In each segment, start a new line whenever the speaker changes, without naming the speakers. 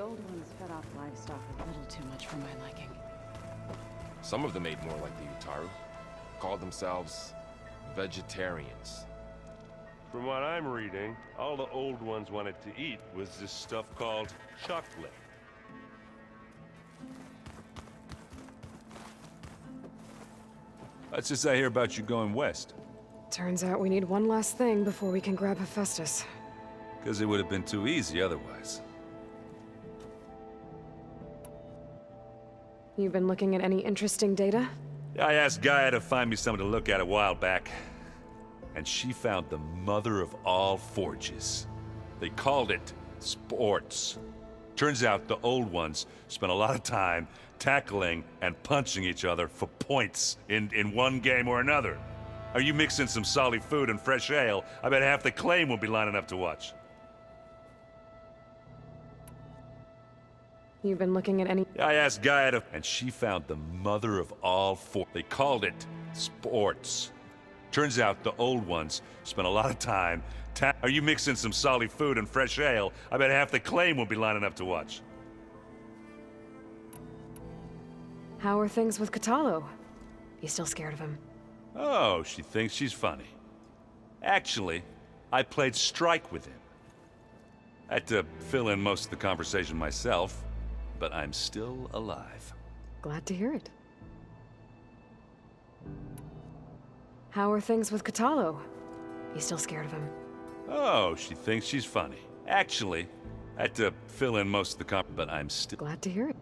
old ones fed off livestock a little too much for my liking.
Some of them ate more like the Utaru. Called themselves vegetarians.
From what I'm reading, all the old ones wanted to eat was this stuff called chocolate.
Let's just I hear about you going west.
Turns out we need one last thing before we can grab Hephaestus.
Because it would have been too easy otherwise.
You've been looking at any interesting data?
I asked Gaia to find me something to look at a while back. And she found the mother of all forges. They called it sports. Turns out the old ones spent a lot of time tackling and punching each other for points in one game or another. Are you mixing some solid food and fresh ale? I bet half the claim will be lining up to watch.
You've been looking at any...
I asked Gaia to... And she found the mother of all four. They called it sports. Turns out the old ones spent a lot of time... Are you mixing some solid food and fresh ale? I bet half the claim will be lining up to watch.
How are things with Kotallo? You still scared of him?
Oh, she thinks she's funny. Actually, I played strike with him. I had to fill in most of the conversation myself, but I'm still alive.
Glad to hear it. How are things with Kotallo? You still scared of him?
Oh, she thinks she's funny. Actually, I had to fill in most of the but I'm still...
Glad to hear it.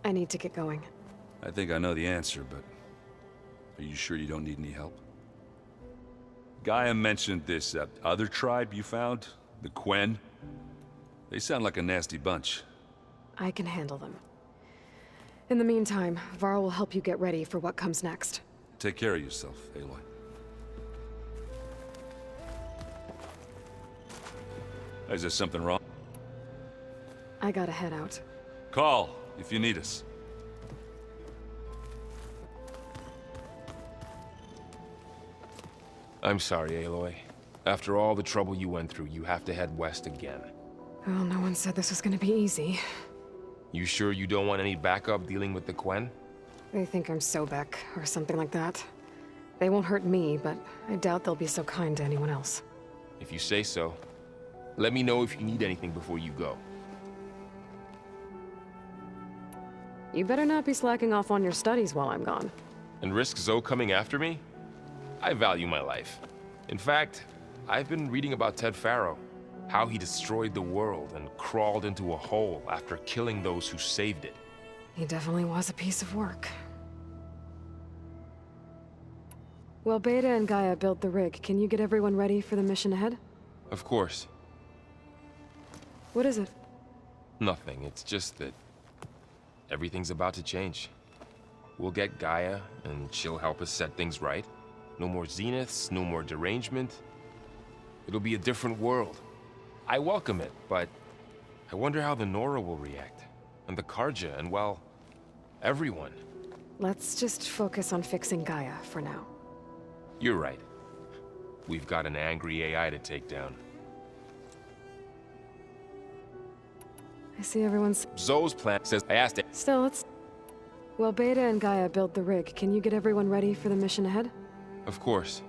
I need to get going.
I think I know the answer, but... Are you sure you don't need any help? Gaia mentioned this other tribe you found, the Quen. They sound like a nasty bunch.
I can handle them. In the meantime, Varl will help you get ready for what comes next.
Take care of yourself, Aloy. Is there something wrong?
I gotta head out.
Call, if you need us.
I'm sorry, Aloy. After all the trouble you went through, you have to head west again.
Well, no one said this was gonna be easy.
You sure you don't want any backup dealing with the Quen?
They think I'm Sobek, or something like that. They won't hurt me, but I doubt they'll be so kind to anyone else.
If you say so. Let me know if you need anything before you go.
You better not be slacking off on your studies while I'm gone.
And risk Zoe coming after me? I value my life. In fact, I've been reading about Ted Faro. How he destroyed the world and crawled into a hole after killing those who saved it.
He definitely was a piece of work. Well, Beta and Gaia built the rig. Can you get everyone ready for the mission ahead?
Of course.
What is it?
Nothing. It's just that everything's about to change. We'll get Gaia, and she'll help us set things right. No more zeniths, no more derangement. It'll be a different world. I welcome it, but I wonder how the Nora will react. And the Carja, and well, everyone.
Let's just focus on fixing Gaia for now.
You're right. We've got an angry AI to take down.
I see everyone's...
Zoe's plan says I asked it.
Still, it's... Well, Beta and Gaia built the rig. Can you get everyone ready for the mission ahead?
Of course.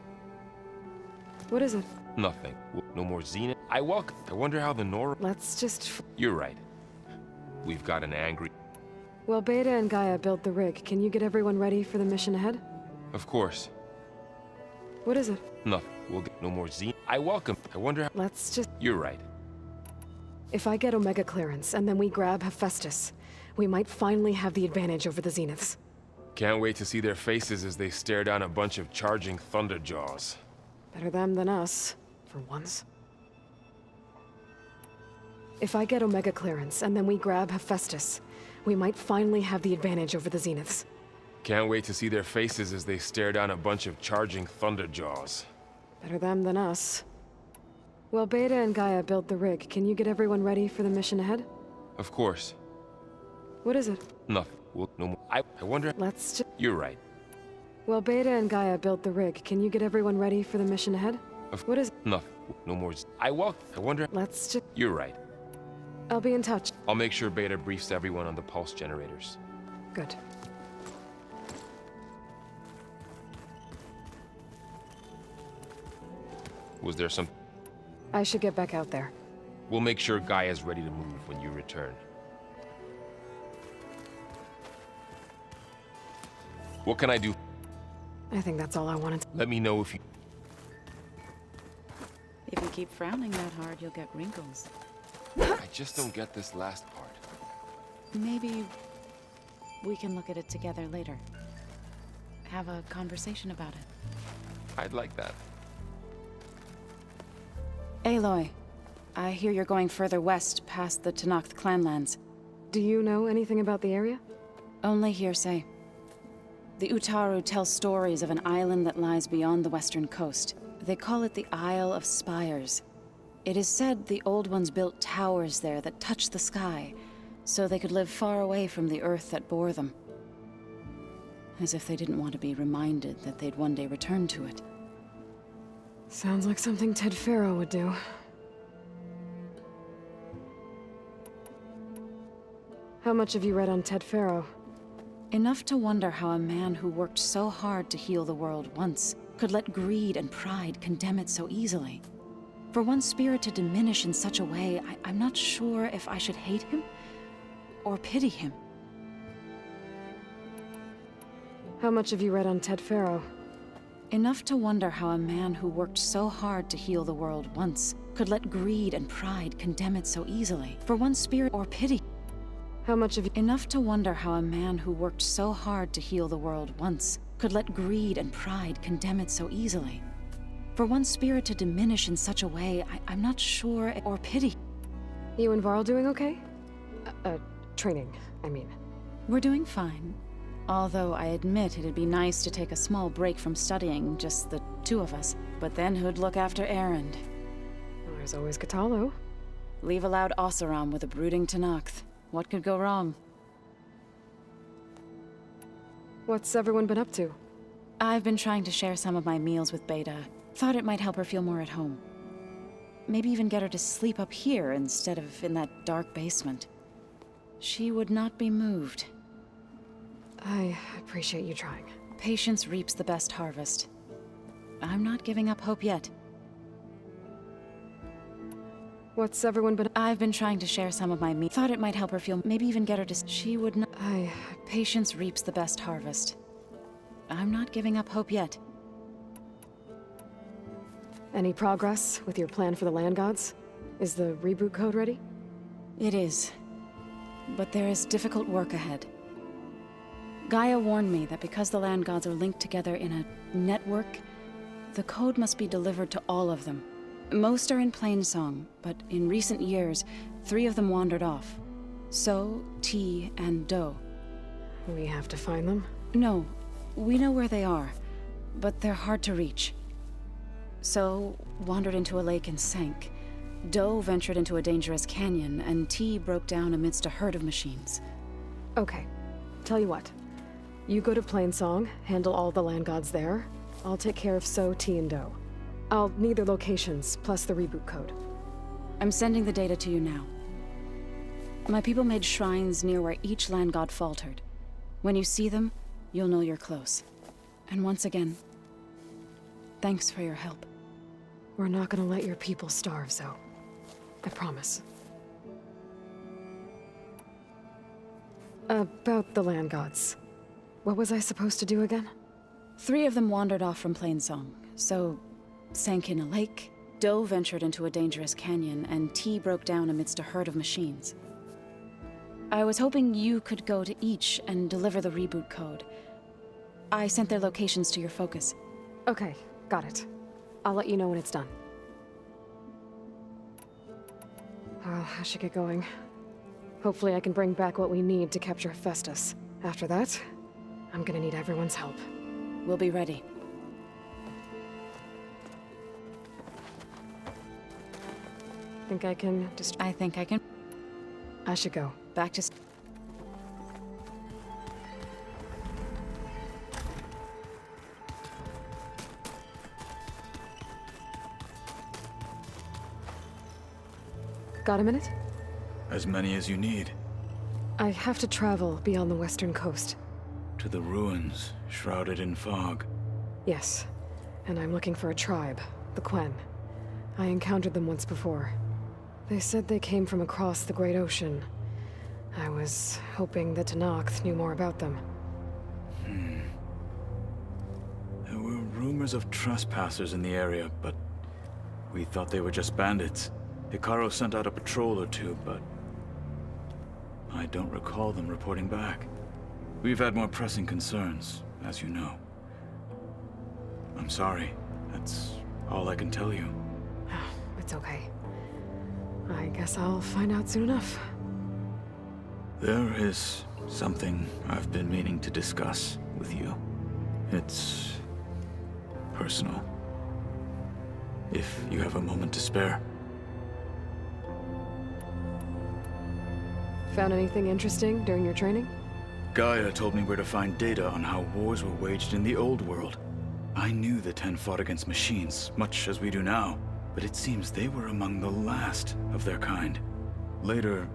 What is it?
Nothing. No more zenith. I wonder how the Nora...
Let's just...
You're right. We've got an angry...
Well, Beta and Gaia built the rig. Can you get everyone ready for the mission ahead?
Of course.
What is it?
Nothing. We'll get no more zenith. I wonder how...
Let's just...
You're right.
If I get Omega clearance, and then we grab Hephaestus, we might finally have the advantage over the Zeniths.
Can't wait to see their faces as they stare down a bunch of charging Thunderjaws.
Better them than us, for once. If I get Omega clearance, and then we grab Hephaestus, we might finally have the advantage over the Zeniths.
Can't wait to see their faces as they stare down a bunch of charging Thunderjaws.
Better them than us. Well, Beta and Gaia built the rig. Can you get everyone ready for the mission ahead?
Of course.
What is it?
Nothing. No more. I wonder...
Let's just...
You're right.
Well, Beta and Gaia built the rig. Can you get everyone ready for the mission ahead? What is...
Nothing. No more... I wonder...
Let's just...
You're right.
I'll be in touch.
I'll make sure Beta briefs everyone on the pulse generators.
Good.
Was there some...
I should get back out there.
We'll make sure Gaia's ready to move when you return. What can I do?
I think that's all I wanted.
Let me know if you...
If you keep frowning that hard, you'll get wrinkles.
I just don't get this last part.
Maybe we can look at it together later. Have a conversation about it.
I'd like that.
Aloy, I hear you're going further west past the Tenakth clanlands.
Do you know anything about the area?
Only hearsay. The Utaru tell stories of an island that lies beyond the western coast. They call it the Isle of Spires. It is said the Old Ones built towers there that touch the sky, so they could live far away from the earth that bore them. As if they didn't want to be reminded that they'd one day return to it.
Sounds like something Ted Faro would do. How much have you read on Ted Faro?
Enough to wonder how a man who worked so hard to heal the world once could let greed and pride condemn it so easily. For one spirit to diminish in such a way, I'm not sure if I should hate him or pity him.
How much have you read on Ted Faro?
Enough to wonder how a man who worked so hard to heal the world once could let greed and pride condemn it so easily. For one spirit or pity.
How much have you...
Enough to wonder how a man who worked so hard to heal the world once could let greed and pride condemn it so easily. For one spirit to diminish in such a way, I'm not sure or pity.
You and Varl doing okay? Training, I mean.
We're doing fine. Although I admit it'd be nice to take a small break from studying, just the two of us. But then who'd look after Erend?
Well, there's always Kotallo.
Leave allowed Oseram with a brooding Tenakth. What could go wrong?
What's everyone been up to?
I've been trying to share some of my meals with Beta. Thought it might help her feel more at home. Maybe even get her to sleep up here instead of in that dark basement. She would not be moved.
I appreciate you trying.
Patience reaps the best harvest. I'm not giving up hope yet.
What's everyone been...
I've been trying to share some of my meals. Thought it might help her feel... Maybe even get her to... She would not... Patience reaps the best harvest. I'm not giving up hope yet.
Any progress with your plan for the Land Gods? Is the reboot code ready?
It is. But there is difficult work ahead. Gaia warned me that because the Land Gods are linked together in a network, the code must be delivered to all of them. Most are in Plainsong, but in recent years, 3 of them wandered off. So, T, and Do.
We have to find them?
No, we know where they are, but they're hard to reach. So, wandered into a lake and sank. Do ventured into a dangerous canyon, and T broke down amidst a herd of machines.
Okay. Tell you what. You go to Plainsong, handle all the Land Gods there. I'll take care of So, T, and Do. I'll need their locations, plus the reboot code.
I'm sending the data to you now. My people made shrines near where each Land God faltered. When you see them, you'll know you're close. And once again, thanks for your help.
We're not gonna let your people starve, Zo. I promise. About the Land Gods. What was I supposed to do again?
3 of them wandered off from Plainsong, so sank in a lake, Do ventured into a dangerous canyon, and T broke down amidst a herd of machines. I was hoping you could go to each and deliver the reboot code. I sent their locations to your focus.
Okay, got it. I'll let you know when it's done. Well, I should get going. Hopefully I can bring back what we need to capture Hephaestus. After that, I'm gonna need everyone's help.
We'll be ready.
Think I can
I think I can.
I should go.
Back to...
Got a minute?
As many as you need.
I have to travel beyond the western coast.
To the ruins, shrouded in fog.
Yes, and I'm looking for a tribe, the Quen. I encountered them once before. They said they came from across the Great Ocean. I was hoping that Tenakth knew more about them.
There were rumors of trespassers in the area, but we thought they were just bandits. Hekarro sent out a patrol or two, but I don't recall them reporting back. We've had more pressing concerns, as you know. I'm sorry. That's all I can tell you.
It's okay. I guess I'll find out soon enough.
There is something I've been meaning to discuss with you. It's personal. If you have a moment to spare.
Found anything interesting during your training?
Gaia told me where to find data on how wars were waged in the old world. I knew the Ten fought against machines, much as we do now, but it seems they were among the last of their kind. Later,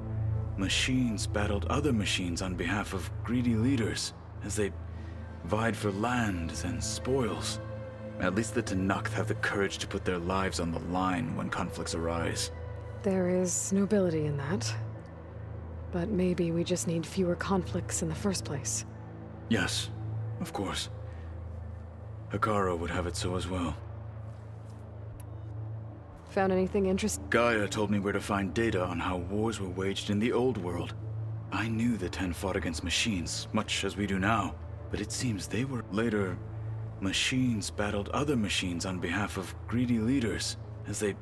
machines battled other machines on behalf of greedy leaders, as they vied for lands and spoils. At least the Tenakth have the courage to put their lives on the line when conflicts arise.
There is nobility in that. But maybe we just need fewer conflicts in the first place.
Yes, of course. Hekarro would have it so as well.
Found anything interesting?
Gaia told me where to find data on how wars were waged in the old world. I knew the Ten fought against machines, much as we do now, but it seems they were... Later, machines battled other machines on behalf of greedy leaders, as they...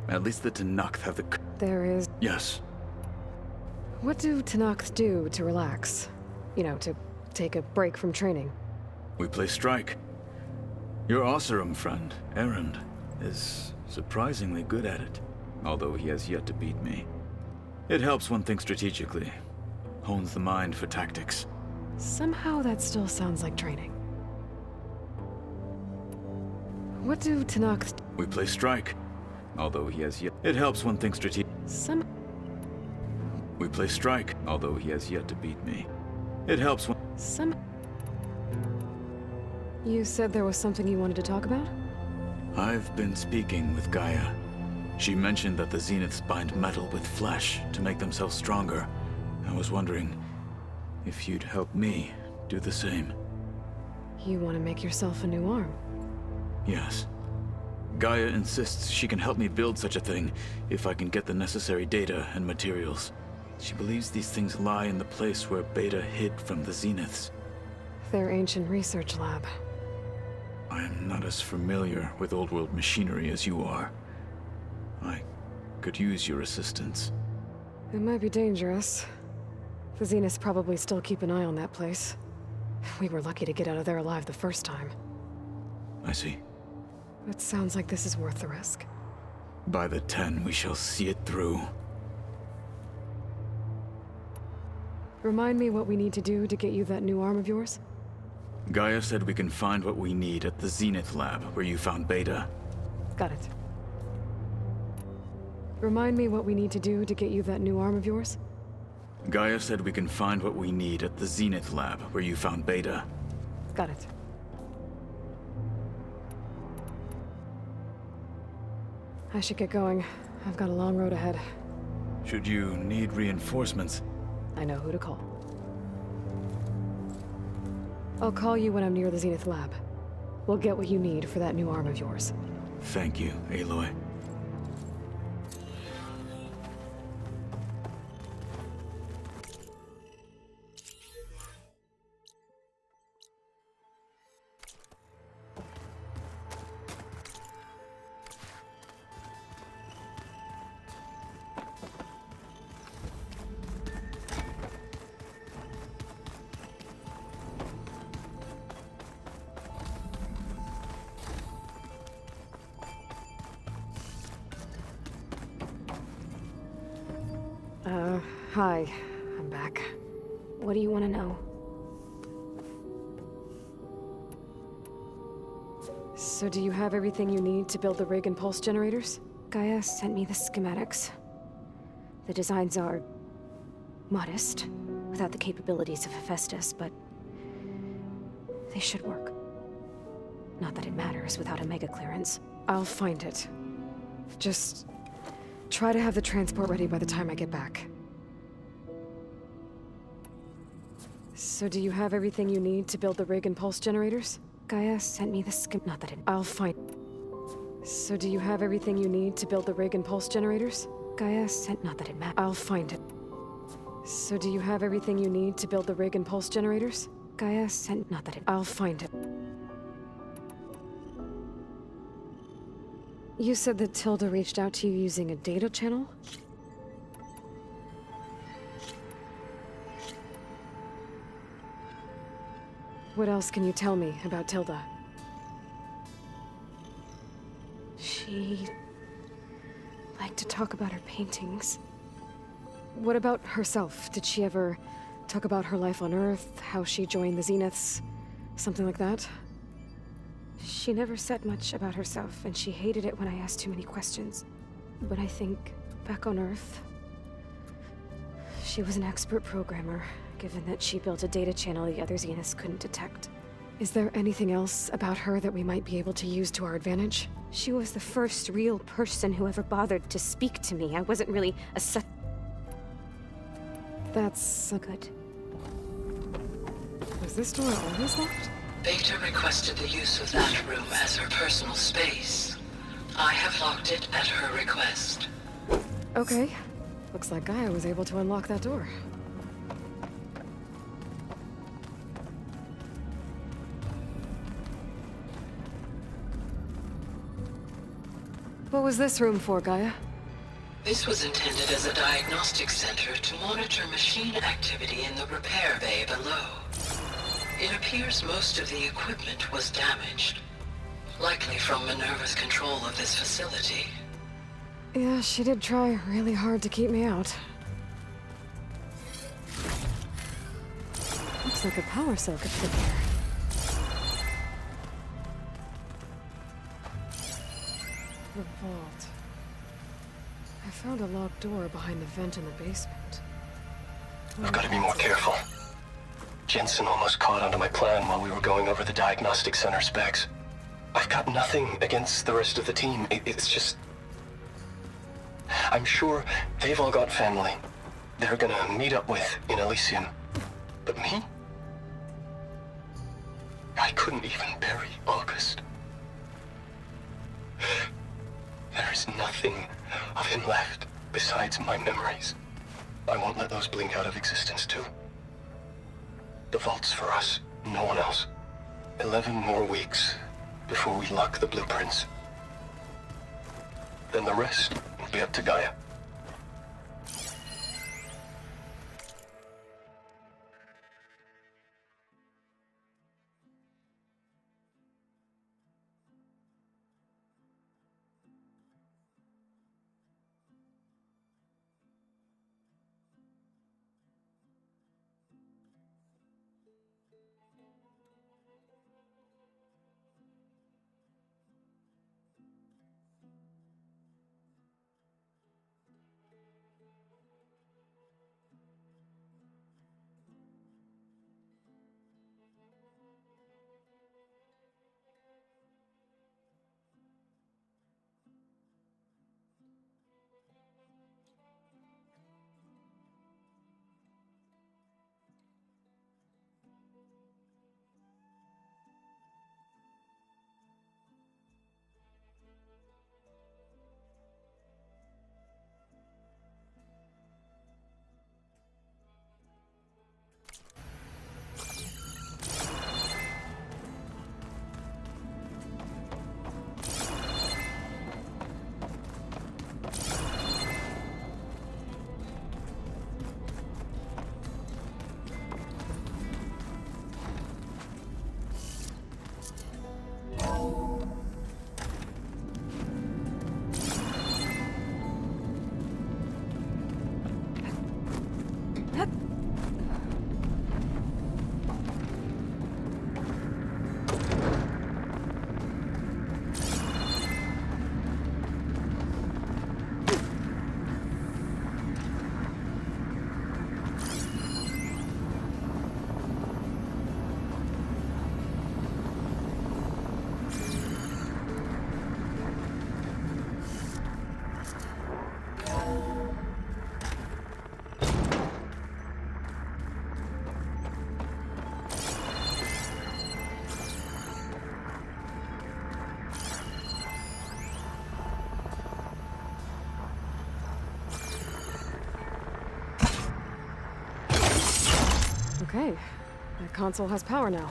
At least the Tenakth have the...
There is...
Yes.
What do Tenakth do to relax? You know, to take a break from training?
We play strike. Your Oseram friend, Erend, is surprisingly good at it, although he has yet to beat me. It helps one think strategically, hones the mind for tactics.
Somehow that still sounds like training. What do Tenakth...
We play strike, although he has yet... It helps one think strategically. We play strike, although he has yet to beat me. It helps one...
You said there was something you wanted to talk about?
I've been speaking with Gaia. She mentioned that the Zeniths bind metal with flesh to make themselves stronger. I was wondering if you'd help me do the same.
You want to make yourself a new arm?
Yes. Gaia insists she can help me build such a thing if I can get the necessary data and materials. She believes these things lie in the place where Beta hid from the Zeniths.
Their ancient research lab.
I am not as familiar with old-world machinery as you are. I could use your assistance.
It might be dangerous. The Zeniths probably still keep an eye on that place. We were lucky to get out of there alive the first time.
I see.
It sounds like this is worth the risk.
By the 10, we shall see it through.
Remind me what we need to do to get you that new arm of yours?
Gaia said we can find what we need at the Zenith lab, where you found Beta.
Got it. Remind me what we need to do to get you that new arm of yours?
Gaia said we can find what we need at the Zenith lab, where you found Beta.
Got it. I should get going. I've got a long road ahead.
Should you need reinforcements?
I know who to call. I'll call you when I'm near the Zenith lab. We'll get what you need for that new arm of yours.
Thank you, Aloy.
Hi. I'm back. What do you want to know? So do you have everything you need to build the rig and pulse generators?
Gaia sent me the schematics.
The designs are modest, without the capabilities of Hephaestus, but they should work. Not that it matters without a mega clearance. I'll find it. Just try to have the transport ready by the time I get back. So do you have everything you need to build the rig and pulse generators? Gaia sent me the skim- Not that it- I'll find- So do you have everything you need to build the rig and pulse generators? Gaia sent- Not that it matters. I'll find it. So do you have everything you need to build the rig and pulse generators? Gaia sent- Not that it- I'll find it. You said that Tilda reached out to you using a data channel? What else can you tell me about Tilda? She liked to talk about her paintings. What about herself? Did she ever talk about her life on Earth, how she joined the Zeniths, something like that? She never said much about herself, and she hated it when I asked too many questions. But I think, back on Earth, she was an expert programmer, given that she built a data channel the other Zeniths couldn't detect. Is there anything else about her that we might be able to use to our advantage? She was the first real person who ever bothered to speak to me. I wasn't really a That's good. Was this door always locked?
Beta requested the use of that room as her personal space. I have locked it at her request.
Okay. Looks like Gaia was able to unlock that door. What was this room for, Gaia?
This was intended as a diagnostic center to monitor machine activity in the repair bay below. It appears most of the equipment was damaged, likely from Minerva's control of this facility.
Yeah, she did try really hard to keep me out. Looks like a power cell could fit here. The vault. I found a locked door behind the vent in the basement.
I've got to be more careful. Jensen almost caught onto my plan while we were going over the diagnostic center specs. I've got nothing against the rest of the team. It's just... I'm sure they've all got family they're gonna meet up with in Elysium. But me? I couldn't even bury August. There is nothing of him left besides my memories. I won't let those blink out of existence too. The vault's for us, no one else. 11 more weeks before we lock the blueprints. Then the rest will be up to Gaia.
Okay, that console has power now.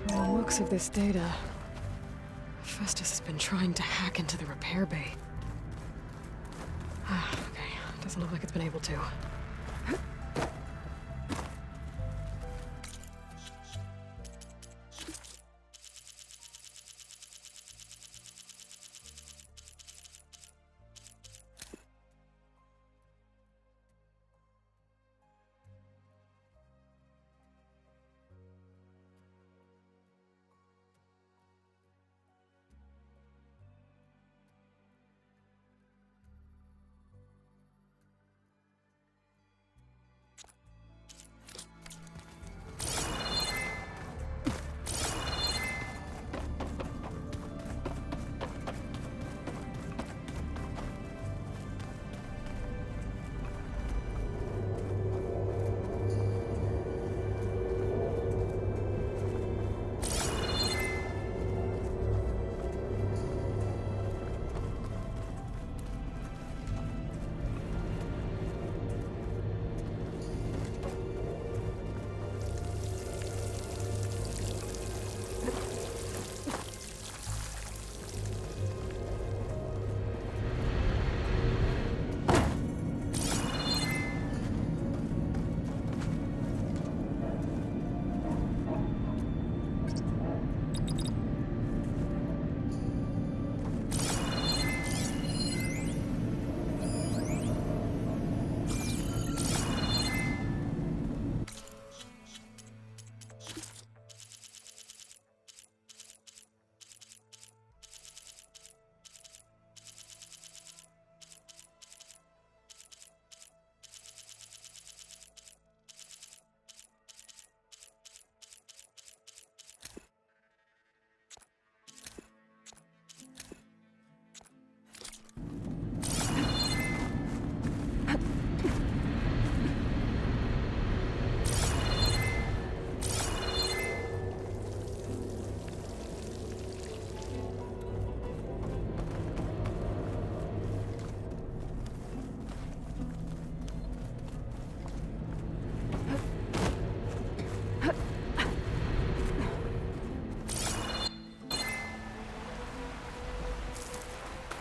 From the looks of this data, Festus has been trying to hack into the repair bay. Okay, doesn't look like it's been able to.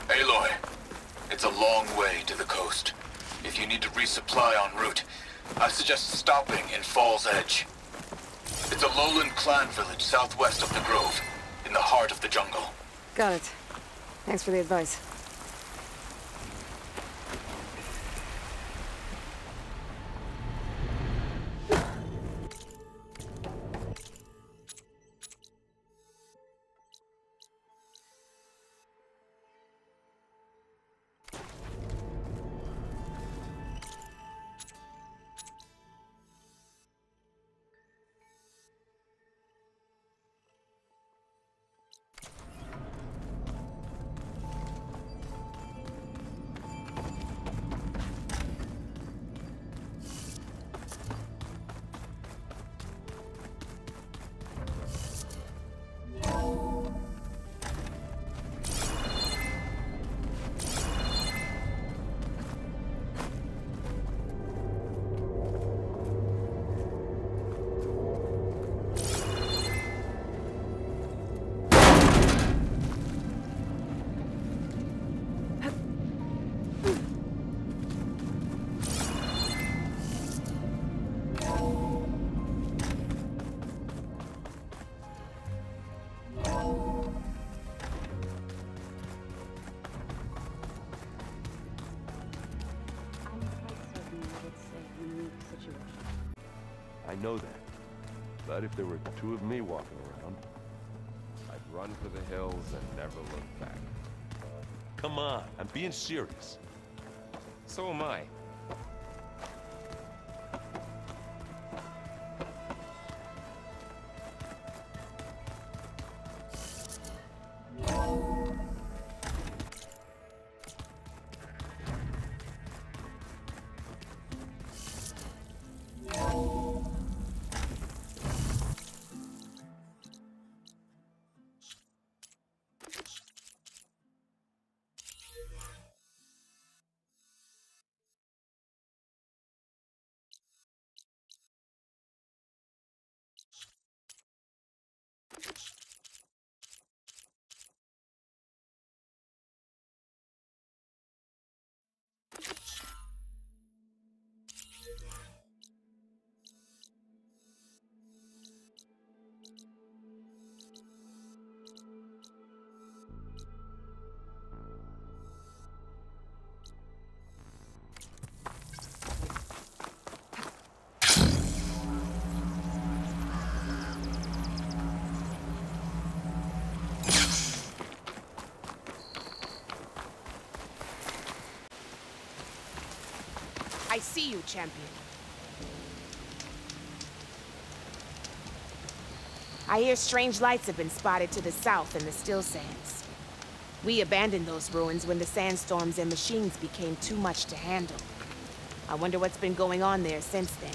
Aloy, it's a long way to the coast. If you need to resupply en route, I suggest stopping in Fall's Edge. It's a lowland clan village southwest of the Grove, in the heart of the jungle.
Got it. Thanks for the advice.
I know that. But if there were two of me walking around,
I'd run for the hills and never look back.
come on, I'm being serious.
So am I.
see you, champion. I hear strange lights have been spotted to the south in the Still Sands. We abandoned those ruins when the sandstorms and machines became too much to handle. I wonder what's been going on there since then.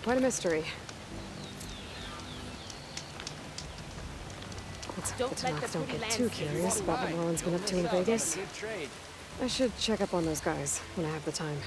Quite a mystery.
Don't let the
Don't
pretty
get too curious about what Marlon's been up to in Vegas. I should check up on those guys when I have the time.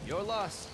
Your loss.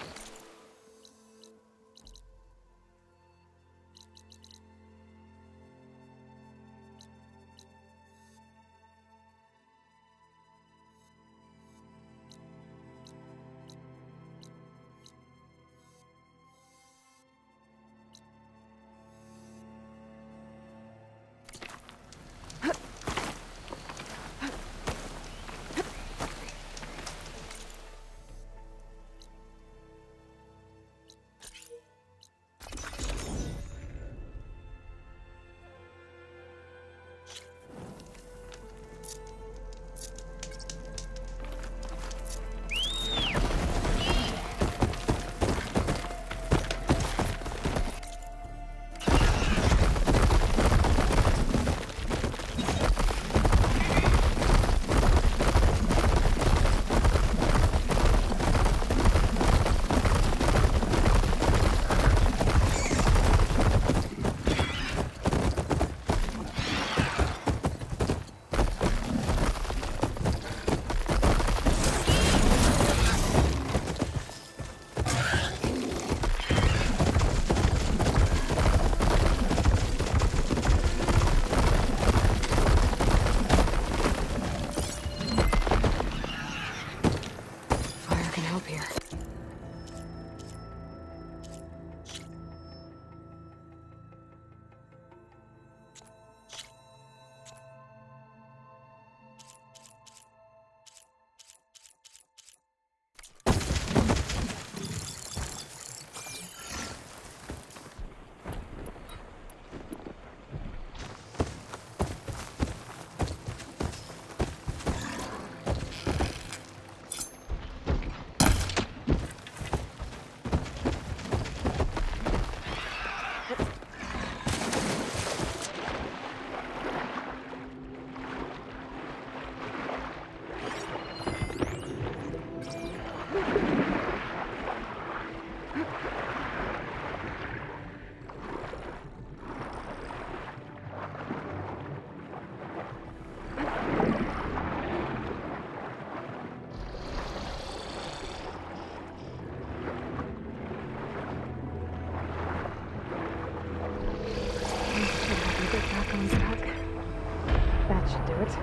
That should do it.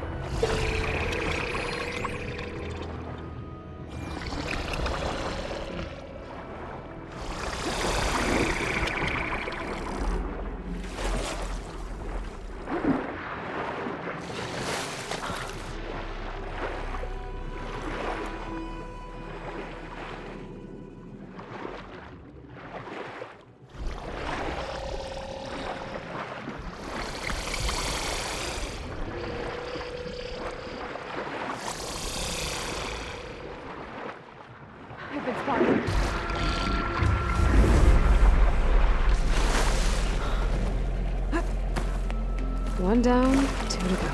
I've been spotted. One down, two to go.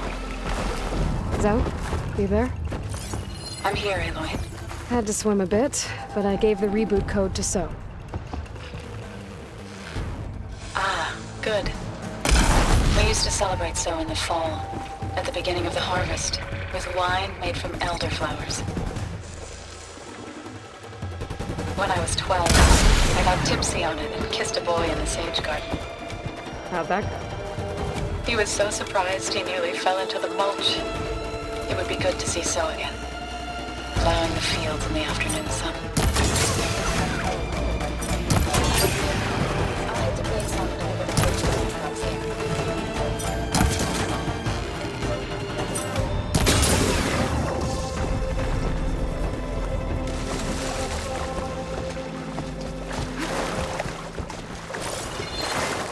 Zoe, you there?
I'm here, Aloy.
Had to swim a bit, but I gave the reboot code to So.
Ah, good. We used to celebrate So in the fall, at the beginning of the harvest, with wine made from elderflowers. When I was 12, I got tipsy on it and kissed a boy in the sage garden.
How'd that go?
He was so surprised he nearly fell into the mulch. It would be good to see So again, plowing the fields in the afternoon sun. I'll have to play something over the page when he comes here.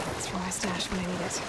That's for my stash when I need it.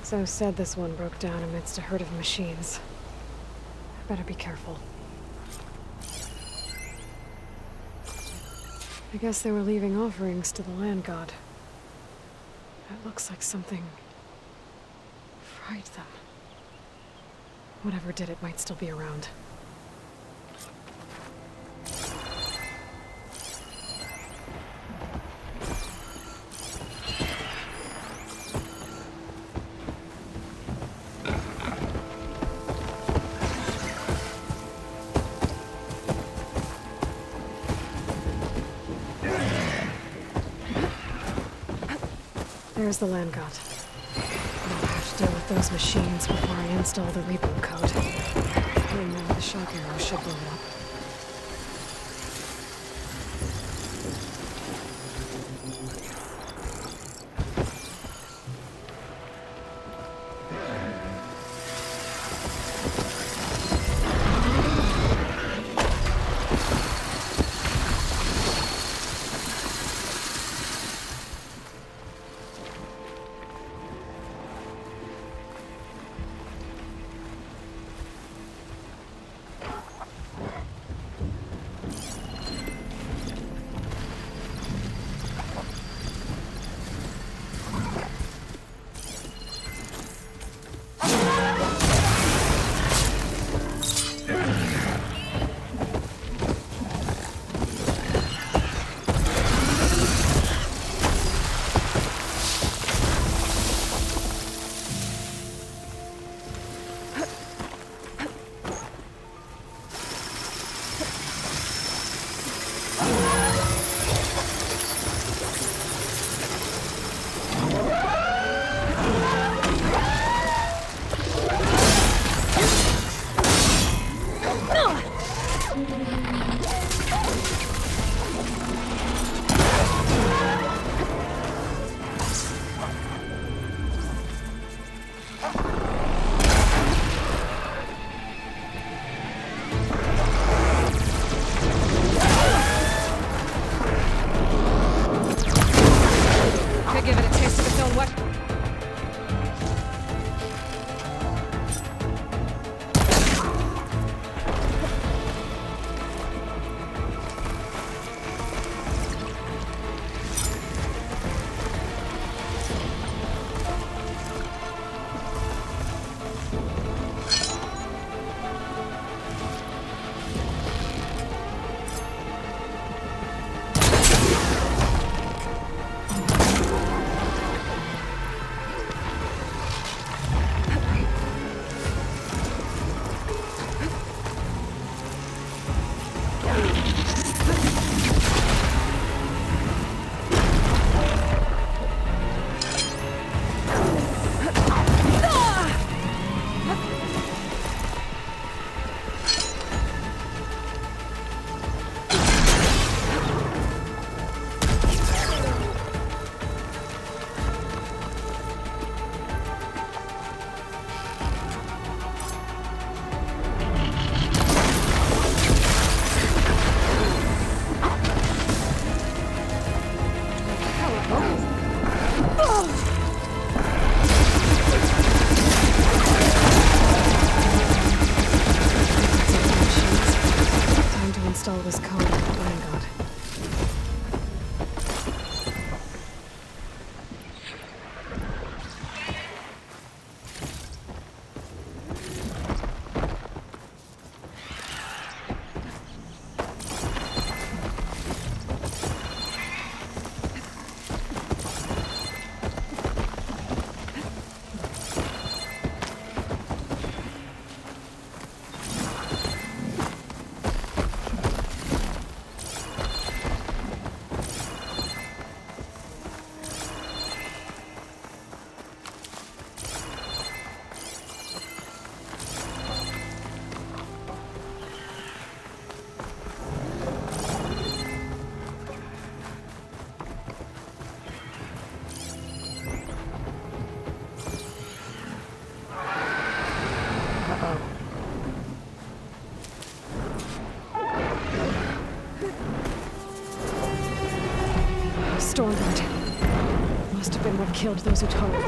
So said this one broke down amidst a herd of machines. I better be careful. I guess they were leaving offerings to the land god. It looks like something fried them. Whatever did it might still be around. There's the land god. I'll have to deal with those machines before I install the reboot code. And now the shock arrow should blow up. Install this code with the Land God. Stormbird. Must have been what killed those Utaru.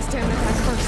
stand that guy first.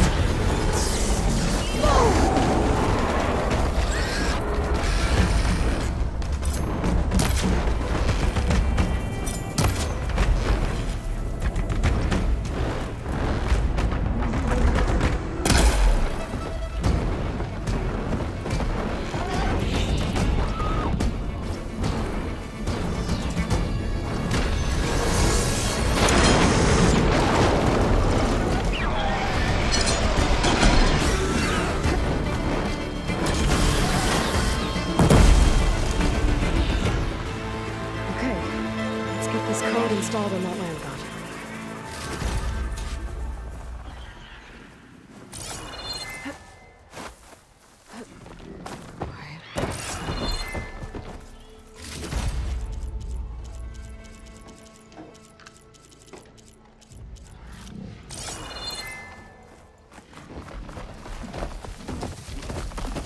Installed on that land god.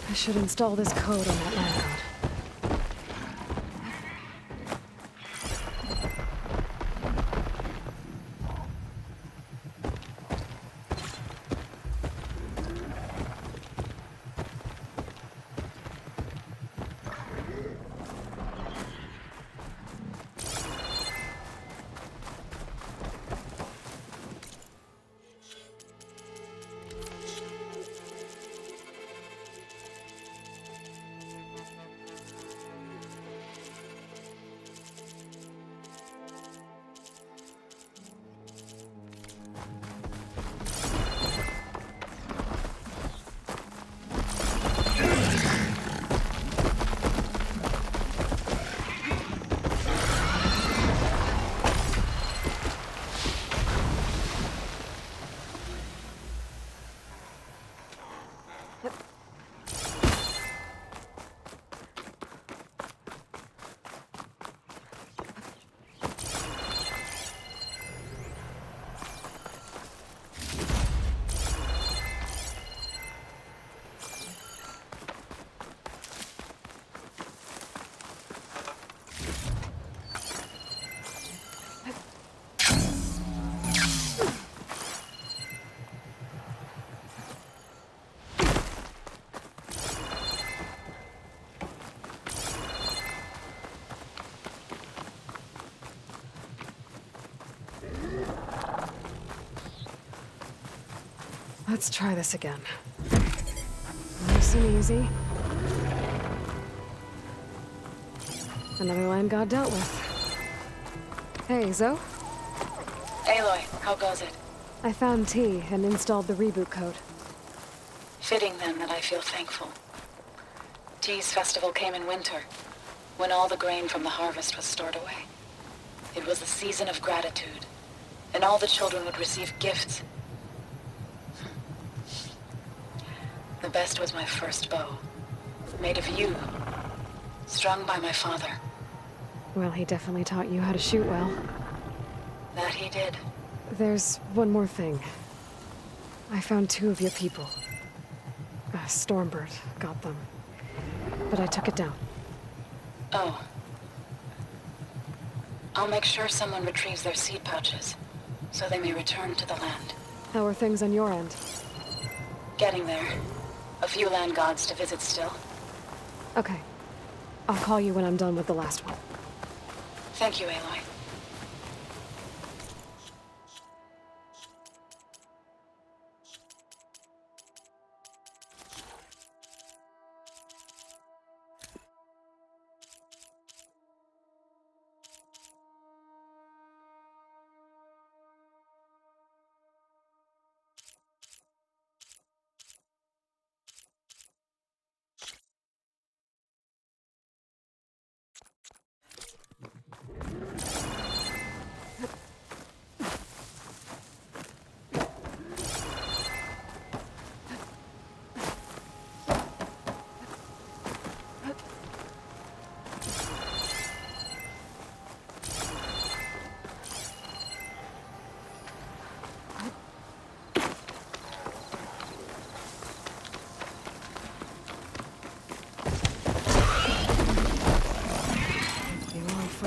I should install this code on that land god. Let's try this again. Nice and easy. Another land god dealt with. Hey, Zoe?
Aloy, how goes it?
I found T and installed the reboot code.
Fitting then that I feel thankful. T's festival came in winter, when all the grain from the harvest was stored away. It was a season of gratitude, and all the children would receive gifts. The best was my first bow, made of yew, strung by my father.
Well, he definitely taught you how to shoot well.
That he did.
There's one more thing. I found 2 of your people. Stormbird got them, but I took it down.
Oh. I'll make sure someone retrieves their seed pouches, so they may return to the land.
How are things on your end?
Getting there. A few land gods to visit still.
Okay. I'll call you when I'm done with the last one.
Thank you, Aloy.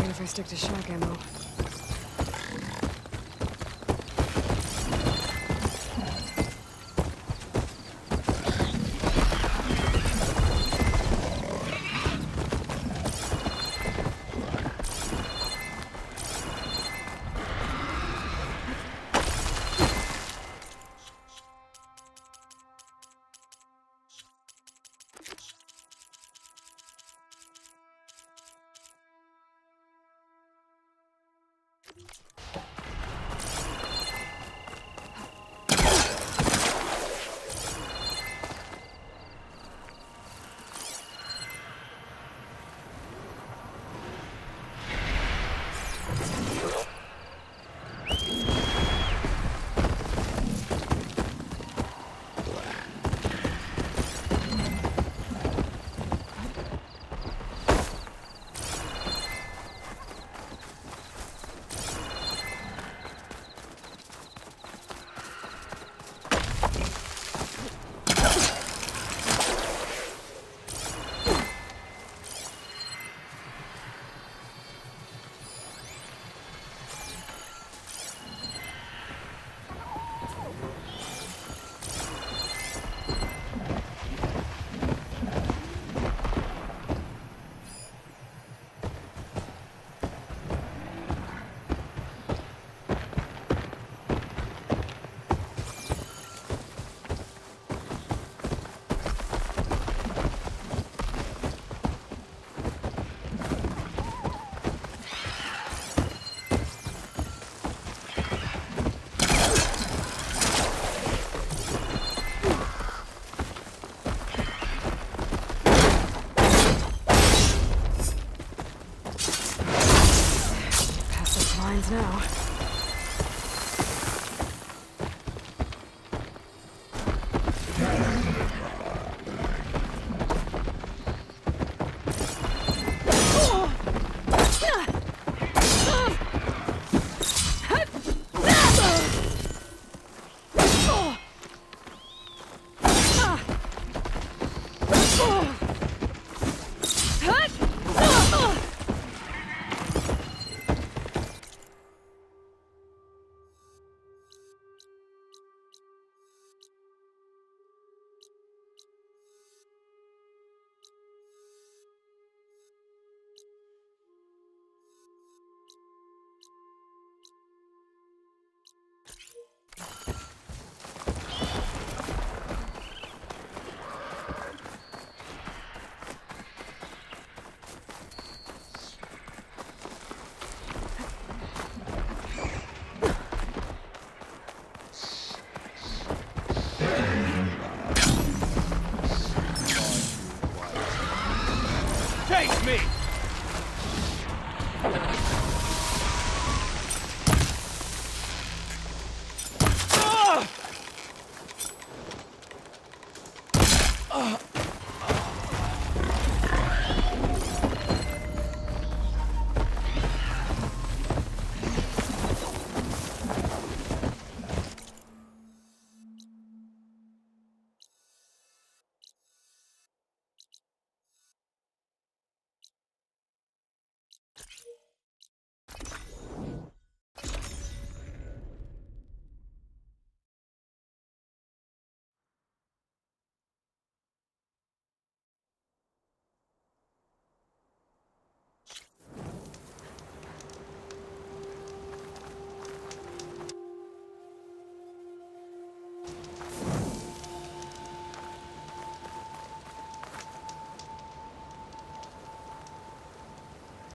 If I stick to shock ammo.